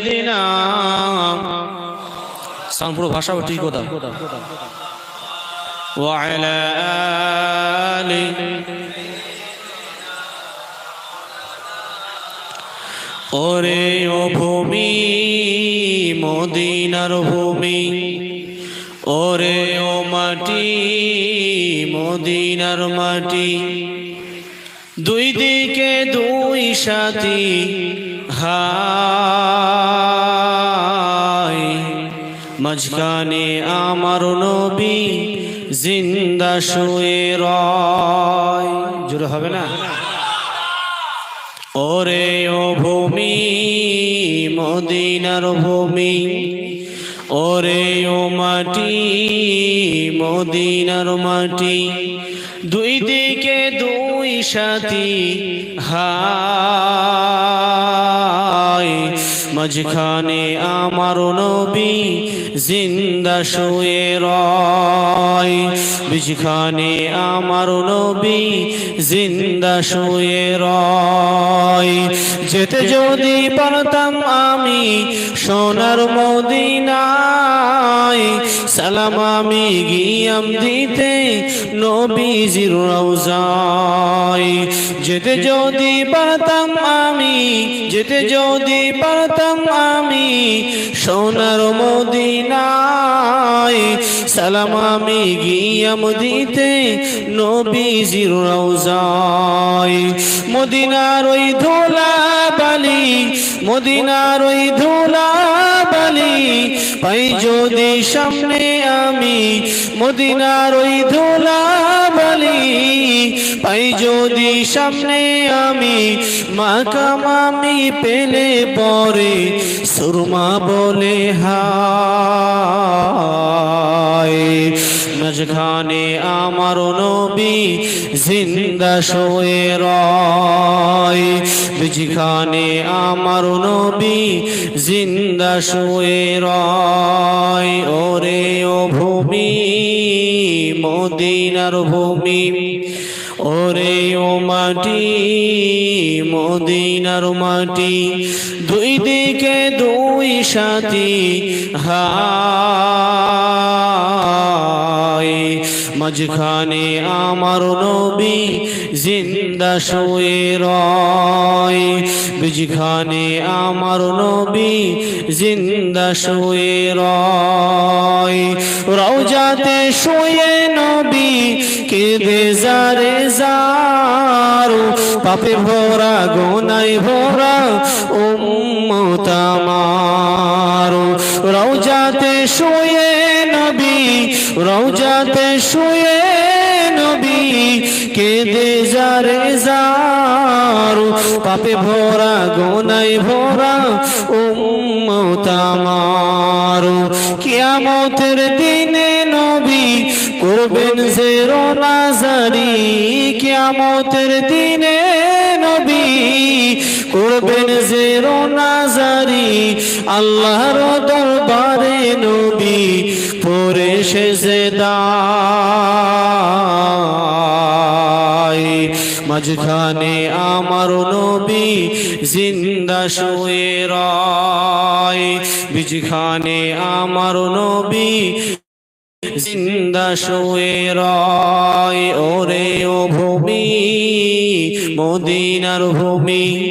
দিনা পুরো ভাষা ঠিক কথা ওয়ালা আলি ওরে ও ভূমি মদিনার ভূমি ওরে ও মাটি মদিনার মাটি দুই দিকে দুই সাথী হায় মাঝখানে আমার নবী জিন্দা শুয়ে রয় জোরে হবে না ওরে ও ভূমি মদিনার ভূমি ওরে ও মাটি মদিনার মাটি দুই দিকে দুই সাথী হায় মাঝখানে আমার নবী জিন্দা শুয়ে রয় মাঝখানে আমার নবী জিন্দা শুয়ে রয় যেতে যদি পারতাম আমি সোনার মদিনায় সালাম আমি গিয়াম দিতে নবীজির রওজায় যেতে যদি পারতাম আমি যেতে যদি পারতাম আমি সোনার মদিনায় সালাম আমি গিয়াম দিতে নবীজির রওজায় মদিনার ওই ধুলা বালি মদিনার ওই ধুলা বালি পাই যদি সামনে আমি মদিনার ওই ধুলা বালি পাই যদি সামনে আমি মাকাম আমি পেলে পরে সুরমা বলে হায় মাঝখানে আমার নবী জিন্দা শুয়ে রয় মাঝখানে আমার নবী জিন্দা শুয়ে রয় ওরে ও ভূমি মদিনার ভূমি ওরে ও মাটি মদিনার মাটি দুই দিকে দুই সাথী হায় মাঝখানে আমার নবী জিন্দা শুয়ে রয় মাঝখানে আমার নবী জিন্দা শুয়ে রয় রওজাতে শুয়ে নবী কেঁদে যারে যারো পাপে ভরা গোনায় ভরা উম্মত আমার রওজাতে শুয়ে নবী রওজাতে শুয়ে নবী কেঁদে যারে যারো পাপে ভরা গোনায় ভরা উম্মত আমার কিয়ামতের দিনে নবী করবেন যে রোনাজারি কিয়ামতের দিনে নবী করবেন যে রোনাজারি আল্লাহর দরবারে নবী পরে সেজদায় মাঝখানে আমার নবী জিন্দা শুয়ে রয় মাঝখানে আমার নবী জিন্দা শুয়ে রয় ওরে ও ভূমি মদিনার ভূমি।